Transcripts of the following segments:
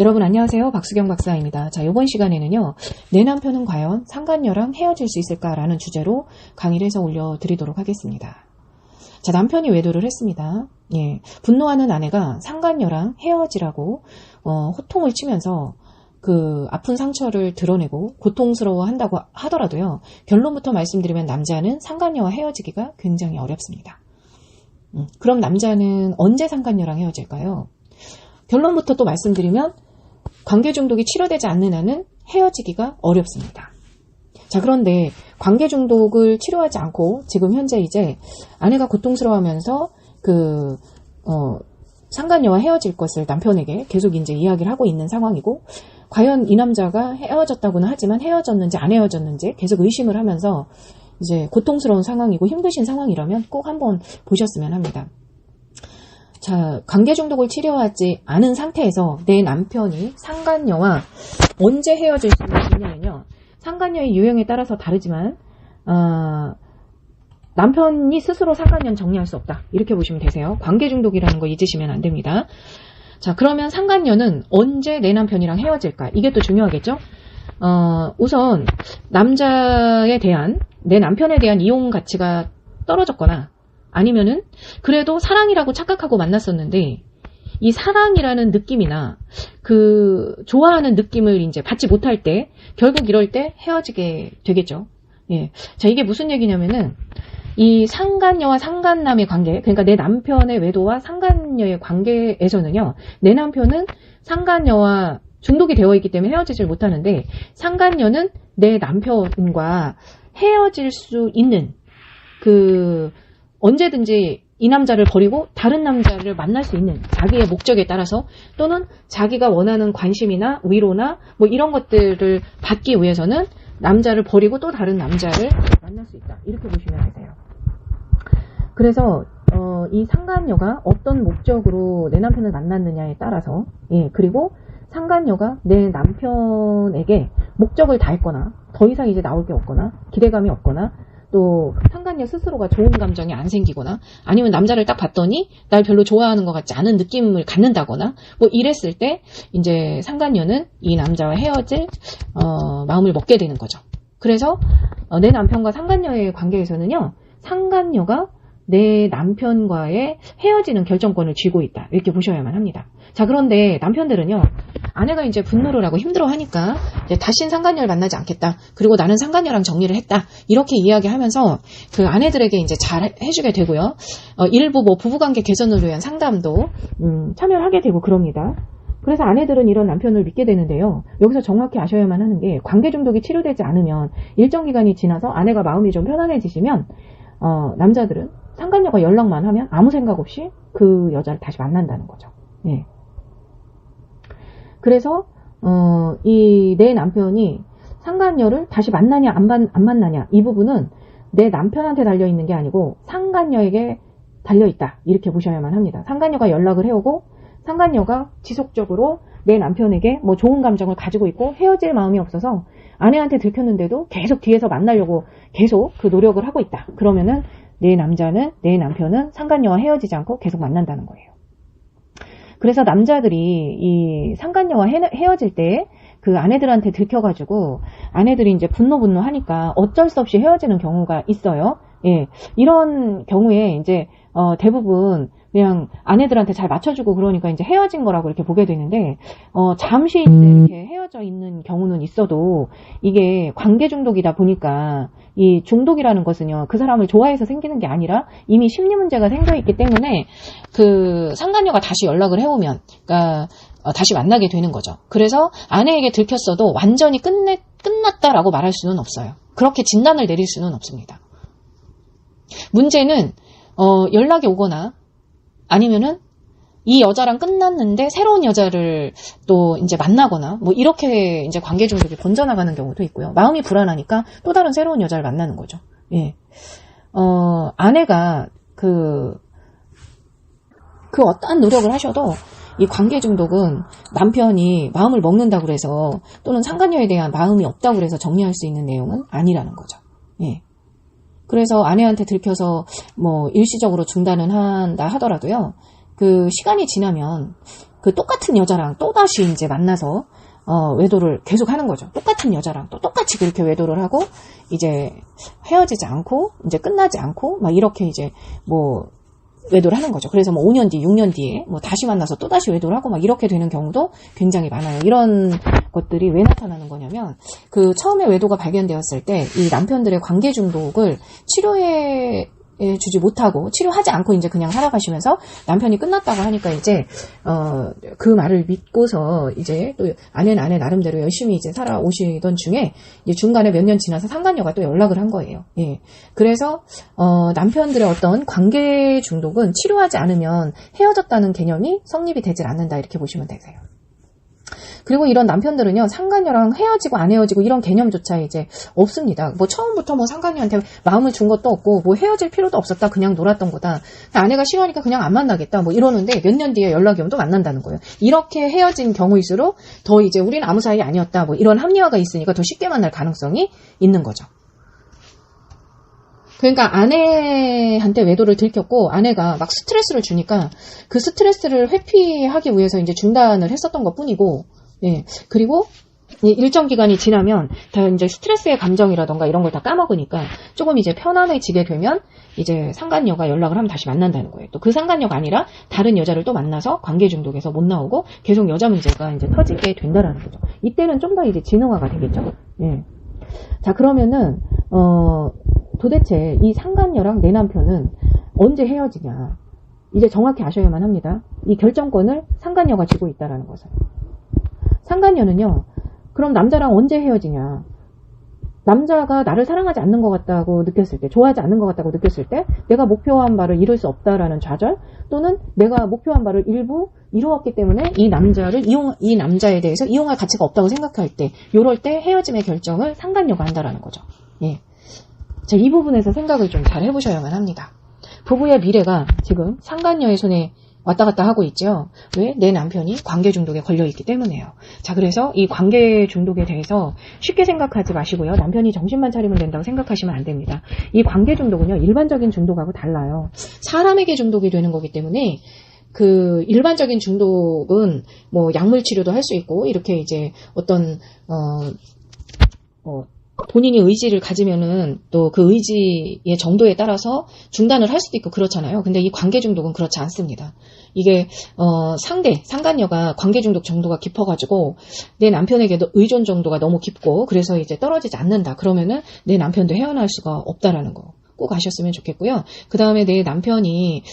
여러분 안녕하세요. 박수경 박사입니다. 자, 이번 시간에는요. 내 남편은 과연 상간녀랑 헤어질 수 있을까라는 주제로 강의를 해서 올려드리도록 하겠습니다. 자, 남편이 외도를 했습니다. 예, 분노하는 아내가 상간녀랑 헤어지라고 호통을 치면서 그 아픈 상처를 드러내고 고통스러워한다고 하더라도요. 결론부터 말씀드리면 남자는 상간녀와 헤어지기가 굉장히 어렵습니다. 그럼 남자는 언제 상간녀랑 헤어질까요? 결론부터 또 말씀드리면 관계 중독이 치료되지 않는 한은 헤어지기가 어렵습니다. 자, 그런데 관계 중독을 치료하지 않고 지금 현재 이제 아내가 고통스러워하면서 상간녀와 헤어질 것을 남편에게 계속 이제 이야기를 하고 있는 상황이고, 과연 이 남자가 헤어졌다고는 하지만 헤어졌는지 안 헤어졌는지 계속 의심을 하면서 이제 고통스러운 상황이고 힘드신 상황이라면 꼭 한번 보셨으면 합니다. 자, 관계 중독을 치료하지 않은 상태에서 내 남편이 상간녀와 언제 헤어질 수 있냐면요. 상간녀의 유형에 따라서 다르지만 남편이 스스로 상간녀는 정리할 수 없다. 이렇게 보시면 되세요. 관계 중독이라는 거 잊으시면 안 됩니다. 자, 그러면 상간녀는 언제 내 남편이랑 헤어질까? 이게 또 중요하겠죠? 우선 남자에 대한, 내 남편에 대한 이용 가치가 떨어졌거나 아니면은 그래도 사랑이라고 착각하고 만났었는데 이 사랑이라는 느낌이나 그 좋아하는 느낌을 이제 받지 못할 때 결국 이럴 때 헤어지게 되겠죠. 예. 자, 이게 무슨 얘기냐면은 이 상간녀와 상간남의 관계, 그러니까 내 남편의 외도와 상간녀의 관계에서는요, 내 남편은 상간녀와 중독이 되어 있기 때문에 헤어지질 못하는데 상간녀는 내 남편과 헤어질 수 있는 언제든지 이 남자를 버리고 다른 남자를 만날 수 있는 자기의 목적에 따라서 또는 자기가 원하는 관심이나 위로나 뭐 이런 것들을 받기 위해서는 남자를 버리고 또 다른 남자를 만날 수 있다. 이렇게 보시면 되세요. 그래서 이 상간녀가 어떤 목적으로 내 남편을 만났느냐에 따라서, 예, 그리고 상간녀가 내 남편에게 목적을 다했거나 더 이상 이제 나올 게 없거나 기대감이 없거나 또 상간녀 스스로가 좋은 감정이 안 생기거나 아니면 남자를 딱 봤더니 날 별로 좋아하는 것 같지 않은 느낌을 갖는다거나 뭐 이랬을 때 이제 상간녀는 이 남자와 헤어질 마음을 먹게 되는 거죠. 그래서 내 남편과 상간녀의 관계에서는요, 상간녀가 내 남편과의 헤어지는 결정권을 쥐고 있다. 이렇게 보셔야만 합니다. 자, 그런데 남편들은요, 아내가 이제 분노를 하고 힘들어하니까 이제 다신 상간녀를 만나지 않겠다. 그리고 나는 상간녀랑 정리를 했다. 이렇게 이야기하면서 그 아내들에게 이제 잘 해주게 되고요. 일부 뭐 부부관계 개선을 위한 상담도 참여를 하게 되고 그럽니다. 그래서 아내들은 이런 남편을 믿게 되는데요. 여기서 정확히 아셔야만 하는 게 관계 중독이 치료되지 않으면 일정 기간이 지나서 아내가 마음이 좀 편안해지시면 남자들은 상간녀가 연락만 하면 아무 생각 없이 그 여자를 다시 만난다는 거죠. 예. 그래서 이 내 남편이 상간녀를 다시 만나냐 안 만나냐 이 부분은 내 남편한테 달려있는 게 아니고 상간녀에게 달려있다. 이렇게 보셔야만 합니다. 상간녀가 연락을 해오고 상간녀가 지속적으로 내 남편에게 뭐 좋은 감정을 가지고 있고 헤어질 마음이 없어서 아내한테 들켰는데도 계속 뒤에서 만나려고 계속 그 노력을 하고 있다. 그러면은 내 남편은 상간녀와 헤어지지 않고 계속 만난다는 거예요. 그래서 남자들이 이 상간녀와 헤어질 때 그 아내들한테 들켜가지고 아내들이 이제 분노하니까 어쩔 수 없이 헤어지는 경우가 있어요. 예. 이런 경우에 이제 대부분 그냥 아내들한테 잘 맞춰주고 그러니까 이제 헤어진 거라고 이렇게 보게 되는데, 잠시 이제 이렇게 헤어져 있는 경우는 있어도 이게 관계 중독이다 보니까 이 중독이라는 것은요, 그 사람을 좋아해서 생기는 게 아니라 이미 심리 문제가 생겨 있기 때문에 그 상간녀가 다시 연락을 해오면, 그러니까 다시 만나게 되는 거죠. 그래서 아내에게 들켰어도 완전히 끝났다라고 말할 수는 없어요. 그렇게 진단을 내릴 수는 없습니다. 문제는 연락이 오거나 아니면은 이 여자랑 끝났는데 새로운 여자를 또 이제 만나거나 뭐 이렇게 이제 관계 중독이 번져나가는 경우도 있고요. 마음이 불안하니까 또 다른 새로운 여자를 만나는 거죠. 예. 아내가 그 어떠한 노력을 하셔도 이 관계 중독은 남편이 마음을 먹는다고 그래서 또는 상간녀에 대한 마음이 없다고 그래서 정리할 수 있는 내용은 아니라는 거죠. 예. 그래서 아내한테 들켜서 뭐 일시적으로 중단은 한다 하더라도요. 그 시간이 지나면 그 똑같은 여자랑 또다시 이제 만나서 외도를 계속 하는 거죠. 똑같은 여자랑 또 똑같이 그렇게 외도를 하고 이제 헤어지지 않고 이제 끝나지 않고 막 이렇게 이제 뭐 외도를 하는 거죠. 그래서 뭐 5년 뒤, 6년 뒤에 뭐 다시 만나서 또다시 외도를 하고 막 이렇게 되는 경우도 굉장히 많아요. 이런 것들이 왜 나타나는 거냐면 그 처음에 외도가 발견되었을 때 이 남편들의 관계 중독을 치료해 주지 못하고 치료하지 않고 이제 그냥 살아가시면서 남편이 끝났다고 하니까 이제 그 말을 믿고서 이제 또 아내는 아내 나름대로 열심히 이제 살아오시던 중에 이제 중간에 몇 년 지나서 상간녀가 또 연락을 한 거예요. 예. 그래서 남편들의 어떤 관계 중독은 치료하지 않으면 헤어졌다는 개념이 성립이 되질 않는다 이렇게 보시면 되세요. 그리고 이런 남편들은요, 상간녀랑 헤어지고 안 헤어지고 이런 개념조차 이제 없습니다. 뭐 처음부터 뭐 상간녀한테 마음을 준 것도 없고 뭐 헤어질 필요도 없었다. 그냥 놀았던 거다. 아내가 싫어하니까 그냥 안 만나겠다. 뭐 이러는데 몇 년 뒤에 연락이 오면 또 만난다는 거예요. 이렇게 헤어진 경우일수록 더 이제 우리는 아무 사이 아니었다. 뭐 이런 합리화가 있으니까 더 쉽게 만날 가능성이 있는 거죠. 그러니까 아내한테 외도를 들켰고 아내가 막 스트레스를 주니까 그 스트레스를 회피하기 위해서 이제 중단을 했었던 것 뿐이고, 예. 그리고 일정 기간이 지나면 다 이제 스트레스의 감정이라던가 이런 걸 다 까먹으니까 조금 이제 편안해지게 되면 이제 상간녀가 연락을 하면 다시 만난다는 거예요. 또 그 상간녀가 아니라 다른 여자를 또 만나서 관계 중독에서 못 나오고 계속 여자 문제가 이제 터지게 된다라는 거죠. 이때는 좀 더 이제 진흥화가 되겠죠. 예. 자, 그러면은 도대체 이 상간녀랑 내 남편은 언제 헤어지냐. 이제 정확히 아셔야만 합니다. 이 결정권을 상간녀가 쥐고 있다라는 것을. 상간녀는요, 그럼 남자랑 언제 헤어지냐. 남자가 나를 사랑하지 않는 것 같다고 느꼈을 때, 좋아하지 않는 것 같다고 느꼈을 때, 내가 목표한 바를 이룰 수 없다라는 좌절, 또는 내가 목표한 바를 일부 이루었기 때문에 이 남자에 대해서 이용할 가치가 없다고 생각할 때, 요럴 때 헤어짐의 결정을 상간녀가 한다라는 거죠. 예. 자, 이 부분에서 생각을 좀 잘 해보셔야만 합니다. 부부의 미래가 지금 상간녀의 손에 왔다 갔다 하고 있죠. 왜? 내 남편이 관계 중독에 걸려있기 때문에요. 자, 그래서 이 관계 중독에 대해서 쉽게 생각하지 마시고요. 남편이 정신만 차리면 된다고 생각하시면 안 됩니다. 이 관계 중독은요, 일반적인 중독하고 달라요. 사람에게 중독이 되는 거기 때문에 그 일반적인 중독은 뭐 약물 치료도 할 수 있고 이렇게 이제 어떤 본인이 의지를 가지면은 또 그 의지의 정도에 따라서 중단을 할 수도 있고 그렇잖아요. 근데 이 관계 중독은 그렇지 않습니다. 이게 상간녀가 관계 중독 정도가 깊어가지고 내 남편에게도 의존 정도가 너무 깊고 그래서 이제 떨어지지 않는다. 그러면은 내 남편도 헤어날 수가 없다라는 거 꼭 아셨으면 좋겠고요. 그 다음에 내 남편이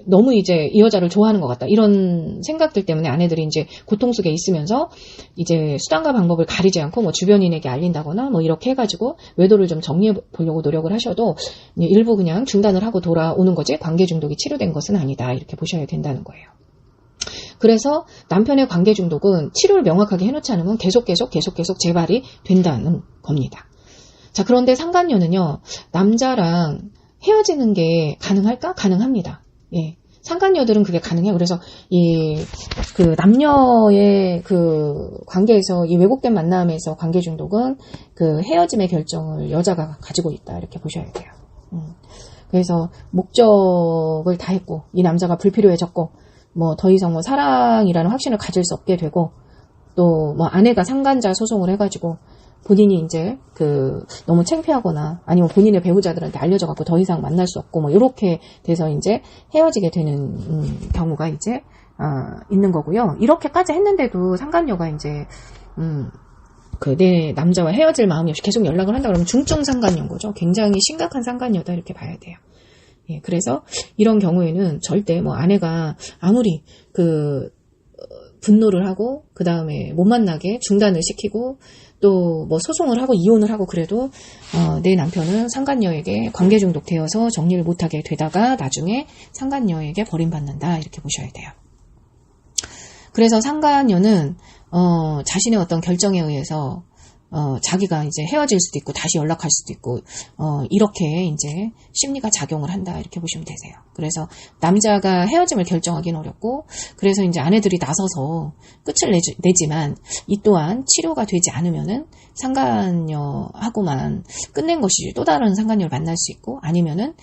너무 이제 이 여자를 좋아하는 것 같다. 이런 생각들 때문에 아내들이 이제 고통 속에 있으면서 이제 수단과 방법을 가리지 않고 뭐 주변인에게 알린다거나 뭐 이렇게 해가지고 외도를 좀 정리해 보려고 노력을 하셔도 일부 그냥 중단을 하고 돌아오는 거지 관계 중독이 치료된 것은 아니다. 이렇게 보셔야 된다는 거예요. 그래서 남편의 관계 중독은 치료를 명확하게 해놓지 않으면 계속 재발이 된다는 겁니다. 자, 그런데 상간녀는요, 남자랑 헤어지는 게 가능할까? 가능합니다. 예. 상간녀들은 그게 가능해요. 그래서 그 남녀의 그 관계에서 이 왜곡된 만남에서 관계 중독은 그 헤어짐의 결정을 여자가 가지고 있다. 이렇게 보셔야 돼요. 그래서 목적을 다 했고, 이 남자가 불필요해졌고, 뭐 더 이상 뭐 사랑이라는 확신을 가질 수 없게 되고, 또 뭐 아내가 상간자 소송을 해가지고, 본인이 이제 너무 창피하거나 아니면 본인의 배우자들한테 알려져갖고 더 이상 만날 수 없고 뭐 이렇게 돼서 이제 헤어지게 되는 경우가 이제 있는 거고요. 이렇게까지 했는데도 상간녀가 이제 내 남자와 헤어질 마음이 없이 계속 연락을 한다 그러면 중증 상간녀인 거죠. 굉장히 심각한 상간녀다 이렇게 봐야 돼요. 예, 그래서 이런 경우에는 절대 뭐 아내가 아무리 분노를 하고 그 다음에 못 만나게 중단을 시키고 또 뭐 소송을 하고 이혼을 하고 그래도 내 남편은 상간녀에게 관계 중독되어서 정리를 못하게 되다가 나중에 상간녀에게 버림받는다 이렇게 보셔야 돼요. 그래서 상간녀는 자신의 어떤 결정에 의해서 자기가 이제 헤어질 수도 있고 다시 연락할 수도 있고 이렇게 이제 심리가 작용을 한다 이렇게 보시면 되세요. 그래서 남자가 헤어짐을 결정하기는 어렵고 그래서 이제 아내들이 나서서 끝을 내지만 이 또한 치료가 되지 않으면은 상간녀하고만 끝낸 것이지 또 다른 상간녀를 만날 수 있고 아니면은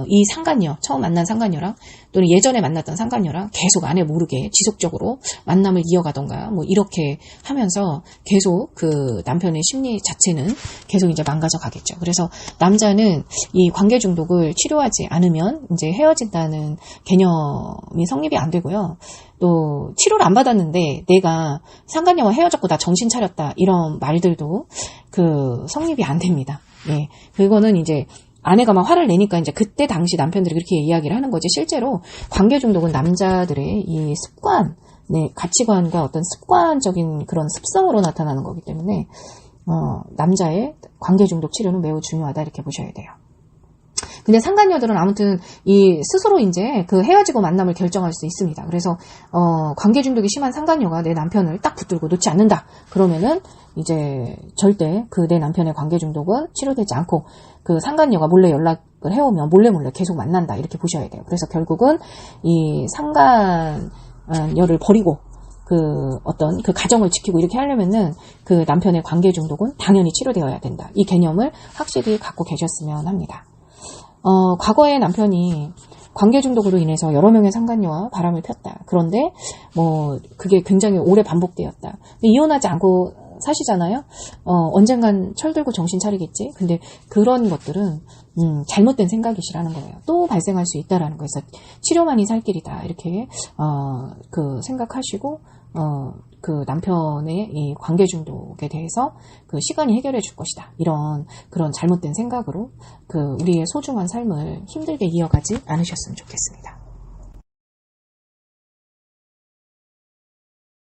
이 상간녀 처음 만난 상간녀랑 또는 예전에 만났던 상간녀랑 계속 아내 모르게 지속적으로 만남을 이어가던가 뭐 이렇게 하면서 계속 그 남편의 심리 자체는 계속 이제 망가져 가겠죠. 그래서 남자는 이 관계 중독을 치료하지 않으면 이제 헤어진다는 개념이 성립이 안 되고요. 또 치료를 안 받았는데 내가 상간녀와 헤어졌고 나 정신 차렸다 이런 말들도 그 성립이 안 됩니다. 예, 그거는 이제 아내가 막 화를 내니까 이제 그때 당시 남편들이 그렇게 이야기를 하는 거지, 실제로 관계 중독은 남자들의 이 습관, 네, 가치관과 어떤 습관적인 그런 습성으로 나타나는 거기 때문에 남자의 관계 중독 치료는 매우 중요하다 이렇게 보셔야 돼요. 근데 상간녀들은 아무튼 이 스스로 이제 그 헤어지고 만남을 결정할 수 있습니다. 그래서 관계 중독이 심한 상간녀가 내 남편을 딱 붙들고 놓지 않는다. 그러면은 이제 절대 그 내 남편의 관계 중독은 치료되지 않고 그 상간녀가 몰래 연락을 해오면 몰래 계속 만난다 이렇게 보셔야 돼요. 그래서 결국은 이 상간녀를 버리고 그 어떤 그 가정을 지키고 이렇게 하려면은 그 남편의 관계 중독은 당연히 치료되어야 된다. 이 개념을 확실히 갖고 계셨으면 합니다. 과거에 남편이 관계 중독으로 인해서 여러 명의 상간녀와 바람을 폈다. 그런데 뭐 그게 굉장히 오래 반복되었다. 근데 이혼하지 않고 사시잖아요. 언젠간 철들고 정신 차리겠지. 근데 그런 것들은 잘못된 생각이시라는 거예요. 또 발생할 수 있다라는 거에서 치료만이 살 길이다. 이렇게 그 생각하시고 그 남편의 이 관계 중독에 대해서 그 시간이 해결해 줄 것이다. 이런 그런 잘못된 생각으로 그 우리의 소중한 삶을 힘들게 이어가지 않으셨으면 좋겠습니다.